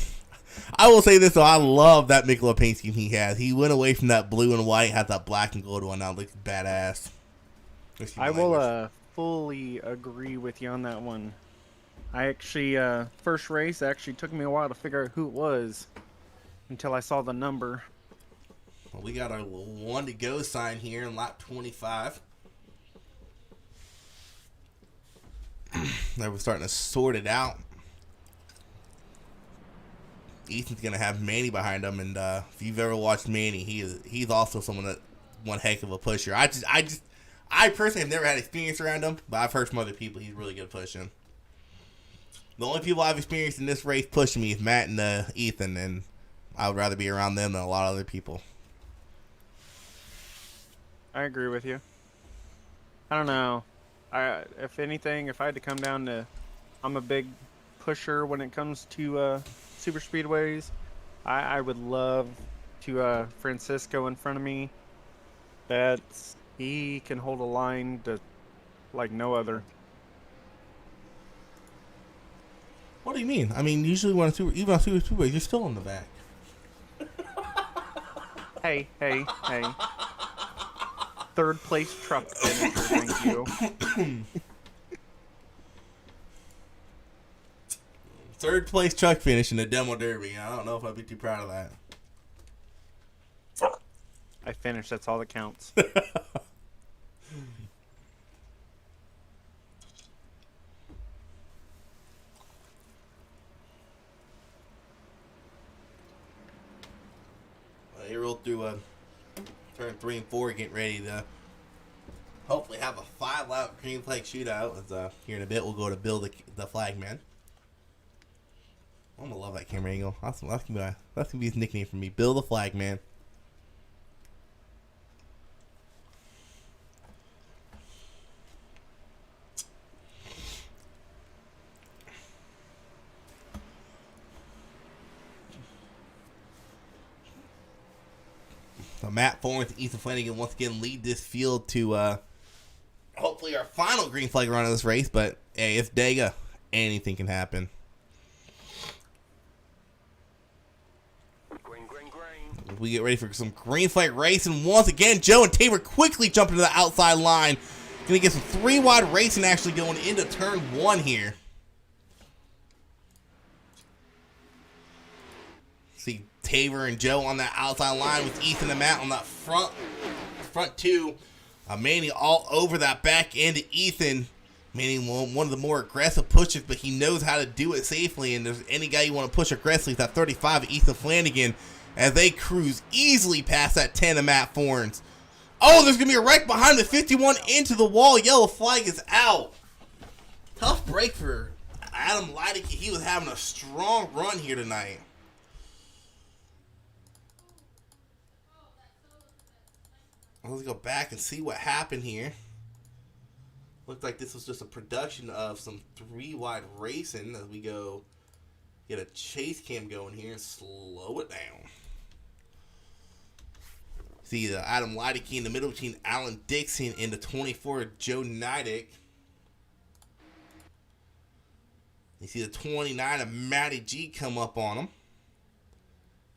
I will say this though, I love that Michelob paint scheme he has. He went away from that blue and white, has that black and gold one now. It looks badass. I will fully agree with you on that one. I actually, first race, actually took me a while to figure out who it was until I saw the number. Well, we got our 1 to go sign here in lap 25. Now we're starting to sort it out. Ethan's gonna have Manny behind him, and if you've ever watched Manny, he's also someone that one heck of a pusher. I personally have never had experience around him, but I've heard from other people he's really good at pushing. The only people I've experienced in this race pushing me is Matt and Ethan, and I would rather be around them than a lot of other people. I agree with you. I don't know. If anything, if I had to come down to, I'm a big pusher when it comes to super speedways. I would love to Francisco in front of me. He can hold a line to like no other. What do you mean? I mean, usually even on super speedways, you're still in the back. Hey. Third place truck finisher, thank you. Third place truck finish in the demo derby. I don't know if I'd be too proud of that. I finished, that's all that counts. They rolled through turn 3 and 4, getting ready to hopefully have a 5-lap green flag shootout. As, here in a bit, we'll go to Bill the Flagman. I'm gonna love that camera angle. That's gonna be his nickname for me, Bill the Flagman. So Matt Thorne and Ethan Flanagan once again lead this field to hopefully our final green flag run of this race. But hey, it's Dega. Anything can happen. Green. We get ready for some green flag racing once again. Joe and Tabor quickly jumping to the outside line. Gonna get some 3-wide racing actually going into turn 1 here. See Tabor and Joe on that outside line with Ethan and Matt on that front 2. Manny all over that back end. Ethan meaning one of the more aggressive pushers, but he knows how to do it safely. And there's any guy you want to push aggressively, it's that 35 Ethan Flanagan, as they cruise easily past that 10 of Matt Forns. Oh, there's going to be a wreck behind the 51 into the wall. Yellow flag is out. Tough break for Adam Leideke. He was having a strong run here tonight. Let's go back and see what happened here. Looked like this was just a production of some 3-wide racing as we go get a chase cam going here and slow it down. See the Adam Leideke in the middle between Alan Dixon and the 24 Joe Nidick. You see the 29 of Matty G come up on him.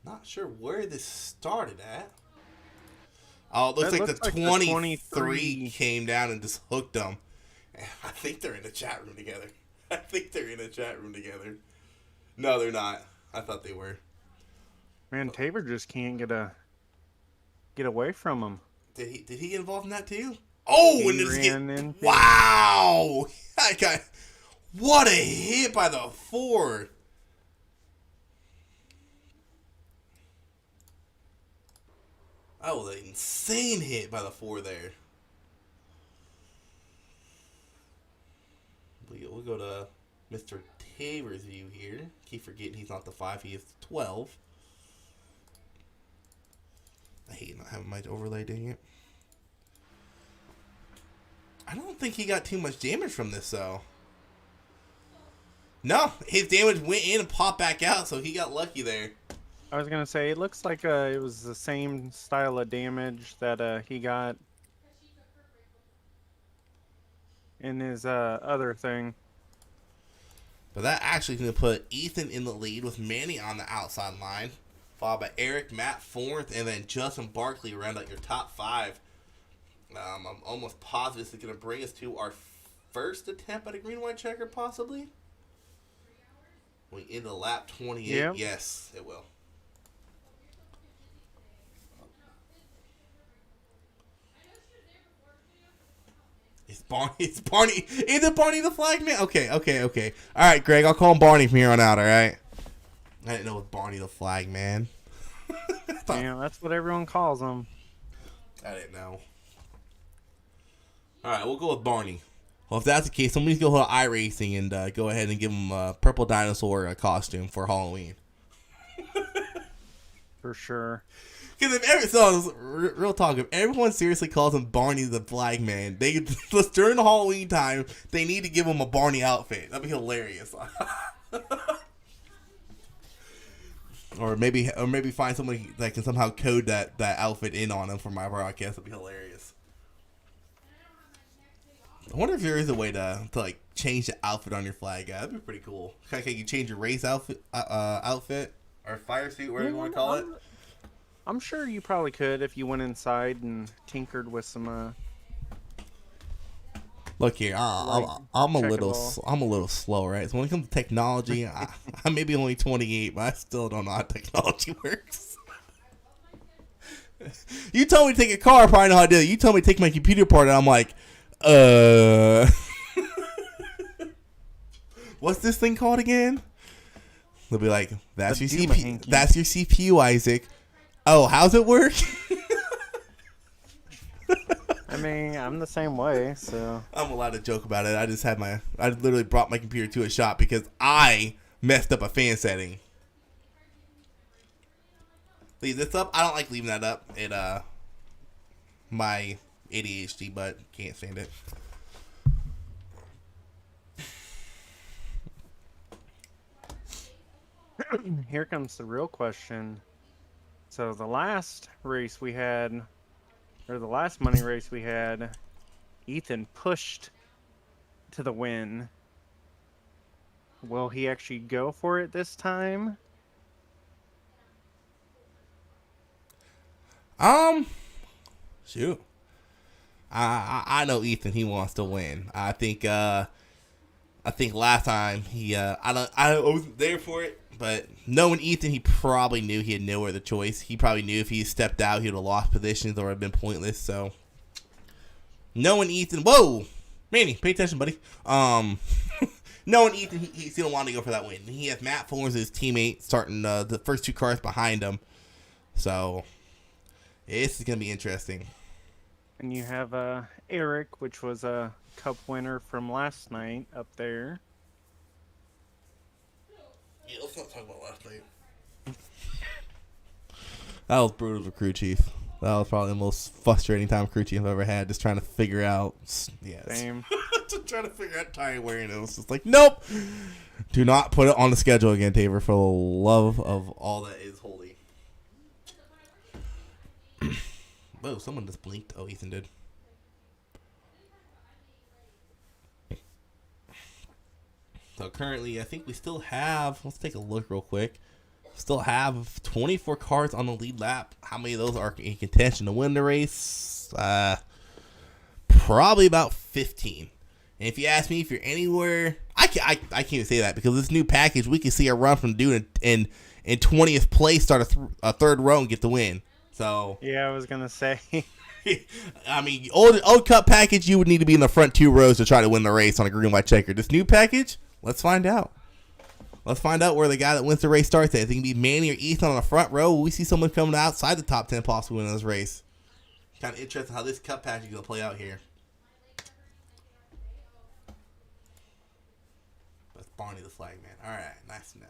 Not sure where this started at. Oh, it looks like the 23 came down and just hooked them. I think they're in the chat room together. No, they're not. I thought they were. Man, Tabor just can't get away from him. Did he get involved in that too? Oh, He and it's ran wow! What a hit by the Ford. That was an insane hit by the Ford there. We'll go to Mr. Tabor's view here. Keep forgetting he's not the 5, he is the 12. I hate not having my overlay, dang it. I don't think he got too much damage from this, though. No, his damage went in and popped back out, so he got lucky there. I was going to say, it looks like it was the same style of damage that he got in his other thing. But that actually is going to put Ethan in the lead with Manny on the outside line, followed by Eric, Matt Forth, and then Justin Barkley round out your top 5. I'm almost positive it's going to bring us to our first attempt at a green-white checker, possibly. We into lap 28. Yep. Yes, it will. It's Barney. Is it Barney the flag man? Okay. All right, Greg, I'll call him Barney from here on out, all right? I didn't know it was Barney the flag man. Yeah, that's what everyone calls him. I didn't know. All right, we'll go with Barney. Well, if that's the case, somebody's going to go iRacing and go ahead and give him a purple dinosaur costume for Halloween. For sure. Because real talk, if everyone seriously calls him Barney the Flag Man, during the Halloween time, they need to give him a Barney outfit. That'd be hilarious. Or maybe find somebody that can somehow code that outfit in on him for my broadcast. That'd be hilarious. I wonder if there is a way to like change the outfit on your flag. That'd be pretty cool. Can you change your race outfit or fire suit, whatever you want to call it? I'm sure you probably could if you went inside and tinkered with some. Look here, I'm a little slow, right? So when it comes to technology, I may be only 28, but I still don't know how technology works. You told me to take a car, I probably know how to do it. You told me to take my computer apart, and I'm like, what's this thing called again? They'll be like, that's your CPU. That's your CPU, Isaac. Oh, how's it work? I mean, I'm the same way, so. I'm allowed to joke about it. I literally brought my computer to a shop because I messed up a fan setting. Leave this up. I don't like leaving that up. It, my ADHD, but can't stand it. Here comes the real question. So the last race we had, or the last money race we had, Ethan pushed to the win. Will he actually go for it this time? Shoot. I know Ethan. He wants to win. I think last time I wasn't there for it, but knowing Ethan, he probably knew he had no other choice. He probably knew if he stepped out, he would have lost positions or have been pointless. So knowing Ethan, whoa, Manny, pay attention, buddy. Knowing Ethan, he's gonna want to go for that win. He has Matt Fuller as his teammate, starting the first 2 cars behind him. So this is gonna be interesting. And you have Eric, which was a cup winner from last night up there. Yeah, let's not talk about last night. That was brutal to crew chief. That was probably the most frustrating time crew chief I've ever had, just trying to figure out. Yes. Same. Just trying to figure out tire wearing. It was just like, nope. Do not put it on the schedule again, Tabor, for the love of all that is holy. Whoa, someone just blinked. Oh, Ethan did. So currently, I think we still have, let's take a look real quick. Still have 24 cars on the lead lap. How many of those are in contention to win the race? Probably about 15. And if you ask me if you're anywhere, I can't even say that because this new package, we can see a run from dude in 20th place, start a third row and get the win. So Yeah, I was gonna say. I mean, old cup package, you would need to be in the front 2 rows to try to win the race on a green white checker. This new package, let's find out. Let's find out where the guy that wins the race starts at. I think it can be Manny or Ethan on the front row. Will we see someone coming outside the top 10 possibly in this race? Kind of interesting how this cup package is going to play out here. That's Barney the flag man. All right, nice to know.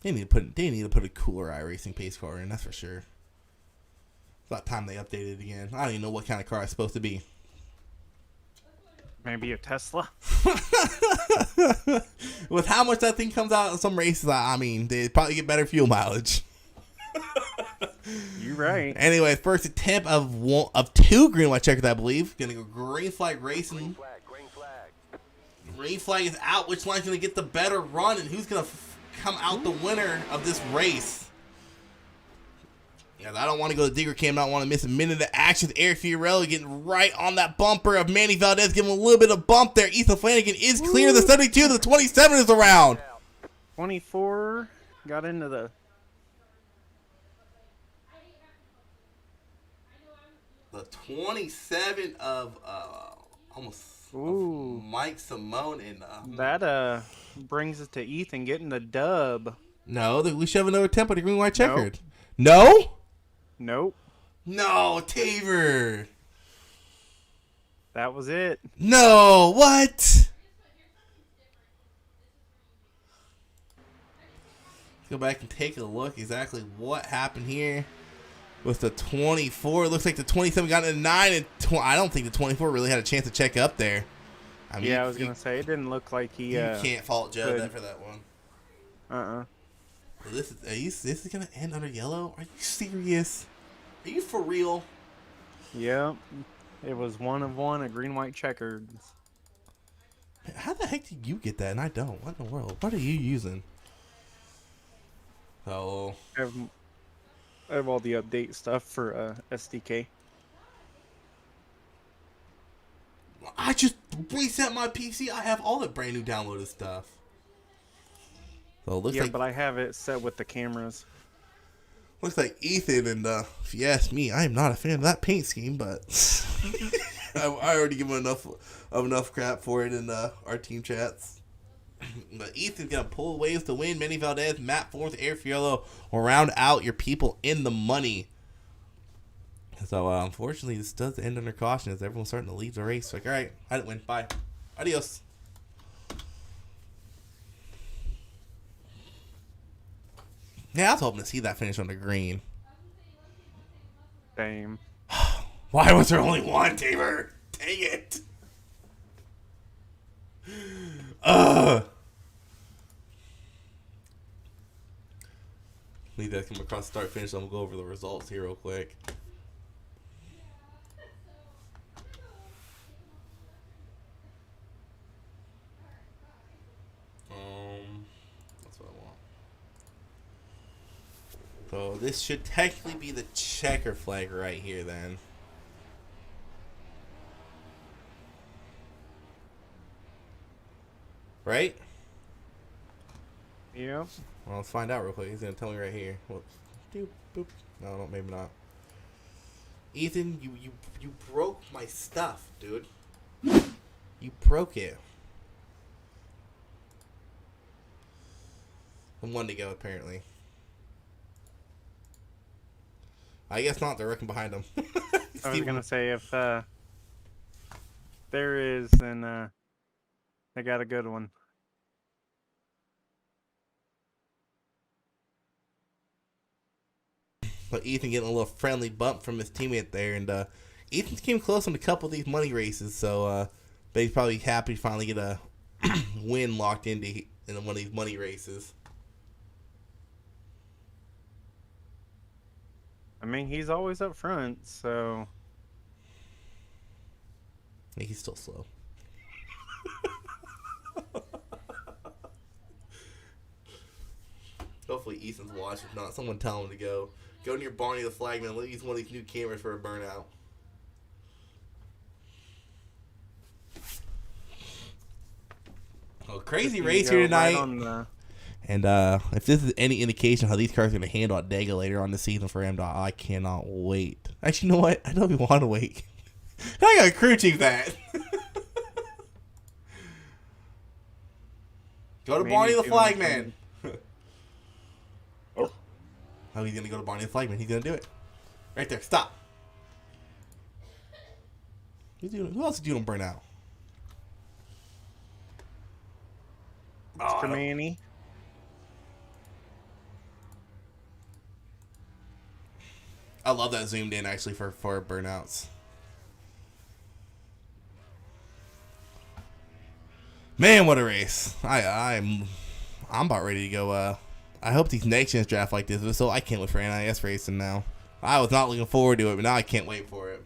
They need to put a cooler iRacing pace car in, that's for sure. It's about time they updated it again. I don't even know what kind of car it's supposed to be. Maybe a Tesla. With how much that thing comes out in some races, I mean, they probably get better fuel mileage. You're right. Anyway, first attempt of 2 green white checkers, I believe. Gonna go green flag racing. Green flag, green flag. Green flag is out. Which line's gonna get the better run, and who's gonna come out the winner of this race? Yeah, I don't want to go to Digger Cam. I don't want to miss a minute of action. Eric Fiorello getting right on that bumper of Manny Valdez, giving him a little bit of bump there. Ethan Flanagan is clear. The 72, the 27 is around. 24 got into The 27 of almost Ooh. of Mike Simone and that. Brings us to Ethan getting the dub. no, we should have another tempo to green white checkered. No. Nope. No, Tabor. That was it. No, what? Let's go back and take a look exactly what happened here with the 24. It looks like the 27 got into 9, and I don't think the 24 really had a chance to check up there. I mean, Yeah, I was going to say, it didn't look like he... you can't fault Joe could. for that one. Uh-uh. Well, this is going to end under yellow? Are you serious? Are you for real? Yep. It was 1 of 1, a green-white checkered. How the heck did you get that and I don't? What in the world? What are you using? So... I have all the update stuff for SDK. I just reset my PC. I have all the brand new downloaded stuff. So it looks Yeah, like but I have it set with the cameras. looks like Ethan, and if you ask me, I am not a fan of that paint scheme, but I already give him enough crap for it in our team chats. But Ethan's gonna pull waves to win. Manny Valdez, Matt Forth, Eric Fiorello will round out your people in the money. So unfortunately, this does end under caution as everyone's starting to leave the race. Like, all right, I didn't win. Bye, adios. Yeah, I was hoping to see that finish on the green. Same. Why was there only one, Tabor? Dang it. Need that come across start finish. I'm gonna go over the results here real quick. That's what I want. So this should technically be the checker flag right here then. Right? Yeah. Well, let's find out real quick. He's gonna tell me right here. Whoops. Doop, boop. No, maybe not. Ethan, you broke my stuff, dude. You broke it. And one to go, apparently. I guess not. They're working behind him. I was gonna say if there is, then they got a good one. But Ethan getting a little friendly bump from his teammate there, and Ethan came close on a couple of these money races, so but he's probably happy to finally get a win locked in one of these money races. I mean, he's always up front, so He's still slow. Hopefully Ethan's watching. If not, someone tell him to go near Barney the Flagman. Let use one of these new cameras for a burnout. Oh, crazy race here tonight. And if this is any indication of how these cars are going to handle at Dega later on the season for MDOT, I cannot wait. Actually, you know what? I don't even want to wait. I got to crew chief that. Go to Barney the Flagman. Oh, he's going to go to Barney the Flagman. He's going to do it. Right there. Stop. Who else is doing burnout? Mr. Manny. I love that zoomed in actually for burnouts. Man, what a race! I'm about ready to go. I hope these next gens draft like this, so I can't wait for NIS racing now. I was not looking forward to it, but now I can't wait for it.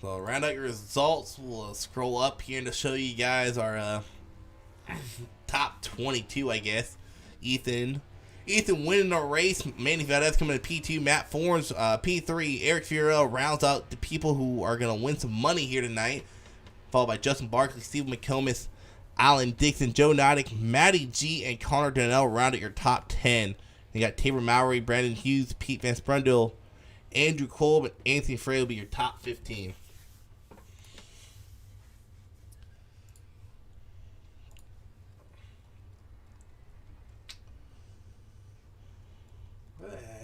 So round out your results. We'll scroll up here to show you guys our top 22, I guess. Ethan winning the race. Manny Valdez coming to P2. Matt Forns, P3. Eric Fiorello rounds out the people who are going to win some money here tonight. Followed by Justin Barkley, Stephen McComas, Alan Dixon, Joe Noddick, Matty G, and Connor Donnell round out your top 10. You got Tabor Mowry, Brandon Hughes, Pete Van Sprundle, Andrew Kolb, and Anthony Frey will be your top 15.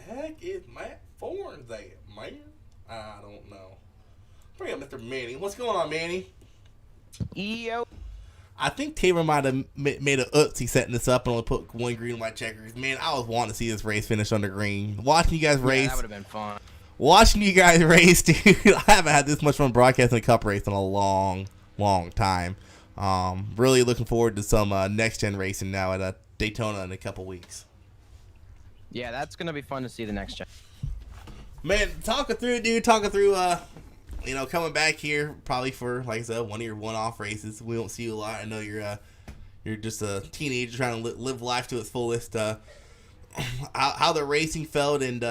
Heck is Matt Forns at, man? I don't know. Bring up Mr. Manny. What's going on, Manny? Yo. I think Tabor might have made a oopsie setting this up and only put one green and white checkers. Man, I was wanting to see this race finish under green. Watching you guys race. That would have been fun. Watching you guys race, dude. I haven't had this much fun broadcasting a cup race in a long, long time. Really looking forward to some next gen racing now at Daytona in a couple weeks. Yeah, that's gonna be fun to see the next gen. Man, talking through, dude. Talking through, coming back here probably for, like I said, one of your one-off races. We don't see you a lot. I know you're just a teenager trying to live life to its fullest. How the racing felt and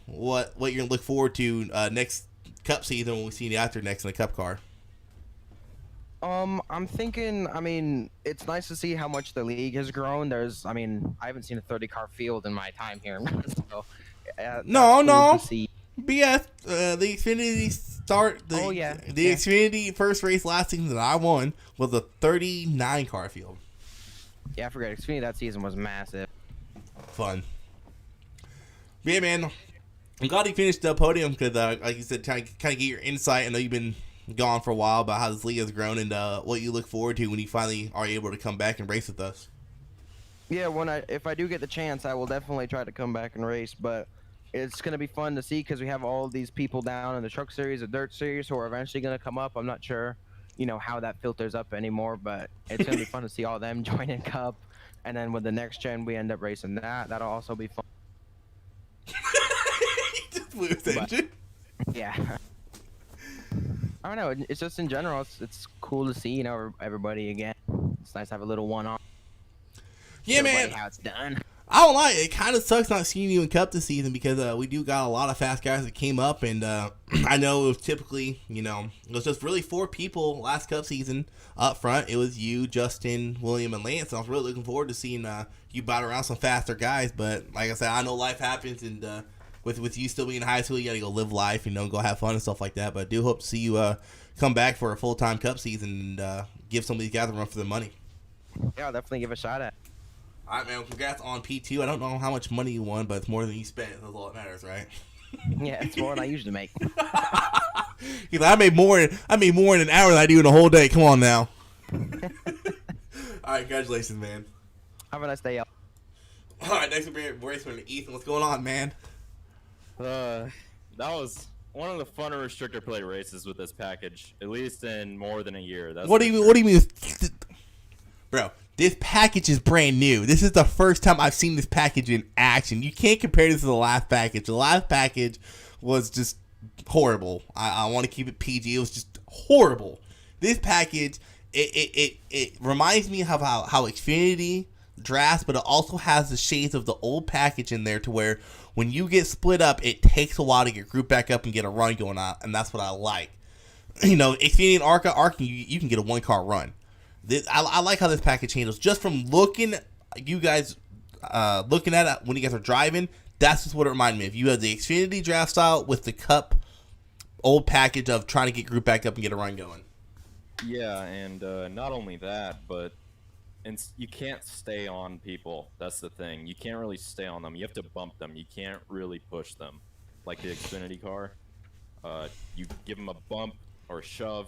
what you're gonna look forward to next Cup season when we see you out there next in the Cup car. I'm thinking, it's nice to see how much the league has grown. I haven't seen a 30-car field in my time here. So, No. Cool to see. BS, the Xfinity the Xfinity first race last season that I won was a 39-car field. Yeah, I forget. Xfinity that season was massive. Fun. But yeah, man. I'm glad you finished the podium because, like you said, kind of get your insight. I know you've been gone for a while about how this league has grown and what you look forward to when you finally are able to come back and race with us. Yeah, if I do get the chance, I will definitely try to come back and race. But it's gonna be fun to see because we have all these people down in the truck series, the dirt series, who are eventually gonna come up. I'm not sure, how that filters up anymore, but it's gonna be fun to see all them join in Cup. And then with the next gen, we end up racing that. That'll also be fun. Just blew his engine. Yeah. I don't know. It's just in general, it's cool to see, everybody again. It's nice to have a little one-off. Yeah, man. How it's done. I don't lie, it kind of sucks not seeing you in Cup this season because we do got a lot of fast guys that came up, and I know it was typically, it was just really 4 people last Cup season up front. It was you, Justin, William, and Lance. And I was really looking forward to seeing you battle around some faster guys, but like I said, I know life happens, and with you still being in high school, you got to go live life, go have fun and stuff like that, but I do hope to see you come back for a full-time Cup season and give some of these guys a run for their money. Yeah, I'll definitely give a shot at. All right, man. Congrats on P2. I don't know how much money you won, but it's more than you spent. That's all that matters, right? Yeah, it's more than I usually make. He's like, I made more in an hour than I do in a whole day. Come on now. All right, congratulations, man. Have a nice day, y'all. All right, next race for Ethan. What's going on, man? That was one of the funner restrictor plate races with this package, at least in more than a year. What do you mean, bro? This package is brand new. This is the first time I've seen this package in action. You can't compare this to the last package. The last package was just horrible. I want to keep it PG. It was just horrible. This package, it reminds me of how Xfinity drafts, but it also has the shades of the old package in there to where when you get split up, it takes a while to get grouped back up and get a run going on, and that's what I like. Xfinity and ARCA, you can get a one-car run. I like how this package handles. Just from looking at it when you guys are driving, that's just what it reminded me of. You have the Xfinity draft style with the Cup old package of trying to get grouped back up and get a run going. Yeah, and not only that, but you can't stay on people. That's the thing. You can't really stay on them. You have to bump them. You can't really push them. Like the Xfinity car, you give them a bump or a shove.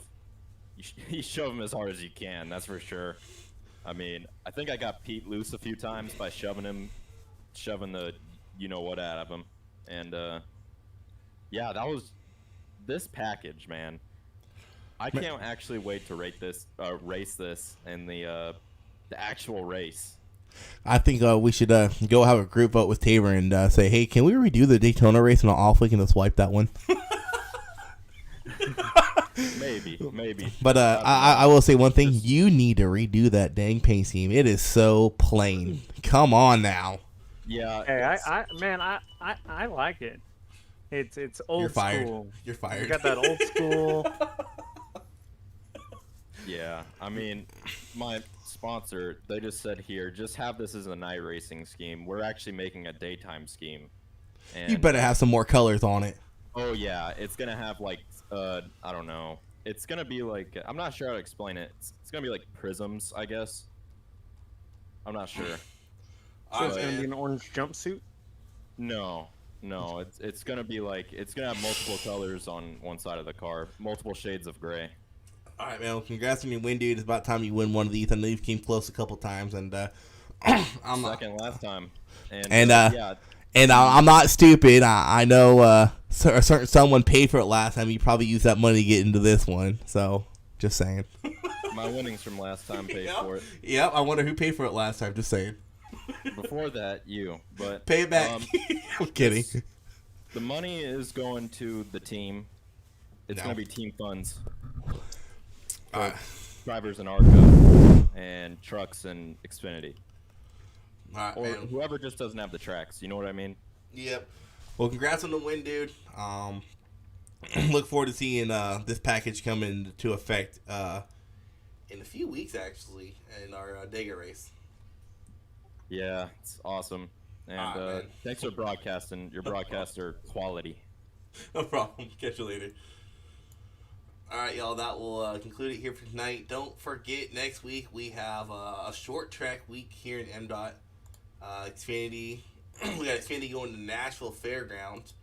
You shove him as hard as you can, that's for sure. I mean, I think I got Pete loose a few times by shoving the you-know-what out of him. And, yeah, that was this package, man. I can't actually wait to race this in the actual race. I think we should go have a group vote with Tabor and say, hey, can we redo the Daytona race and off we can just wipe that one? Maybe. But I will say one thing. You need to redo that dang paint scheme. It is so plain. Come on now. Yeah. Hey, I like it. It's old You're fired. school. You're fired. You got that old school. Yeah. I mean, my sponsor, they just said here, just have this as a night racing scheme. We're actually making a daytime scheme. And You better have some more colors on it. Oh yeah, it's gonna have like I don't know. It's gonna be like, I'm not sure how to explain it. It's gonna be like prisms, I guess. I'm not sure. So it's gonna be an orange jumpsuit. No. It's gonna be like, it's gonna have multiple colors on one side of the car, multiple shades of gray. All right, man. Well, congrats on your win, dude. It's about time you win one of these. I know you came close a couple times, and I'm second last time. And I'm not stupid. I know someone paid for it last time. You probably used that money to get into this one. So, just saying. My winnings from last time paid for it. Yep. I wonder who paid for it last time. Just saying. Before that, you. But pay it back. I'm kidding. The money is going to the team. It's going to be team funds. Drivers in ARCA and trucks and Xfinity. All right, Or man. whoever just doesn't have the tracks. You know what I mean? Yep. Well, congrats on the win, dude. Look forward to seeing this package come into effect in a few weeks, actually, in our dega race. Yeah, it's awesome. And thanks for broadcasting. Your broadcaster quality. No problem. Catch you later. All right, y'all. That will conclude it here for tonight. Don't forget, next week we have a short track week here in MDOT. Xfinity. We got Xfinity going to Nashville Fairgrounds.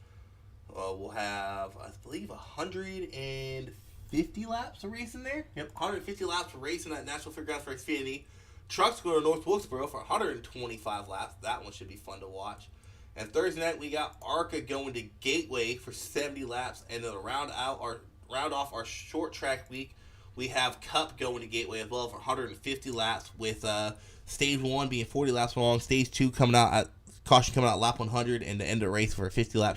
We'll have, I believe, 150 laps of racing there. Yep, 150 laps of racing at Nashville Fairgrounds for Xfinity. Trucks go to North Wilkesboro for 125 laps. That one should be fun to watch. And Thursday night, we got ARCA going to Gateway for 70 laps. And then to round off our short track week, we have Cup going to Gateway as well for 150 laps, with Stage 1 being 40 laps long, Stage 2 caution coming out lap 100, and the end of the race for a 50 lap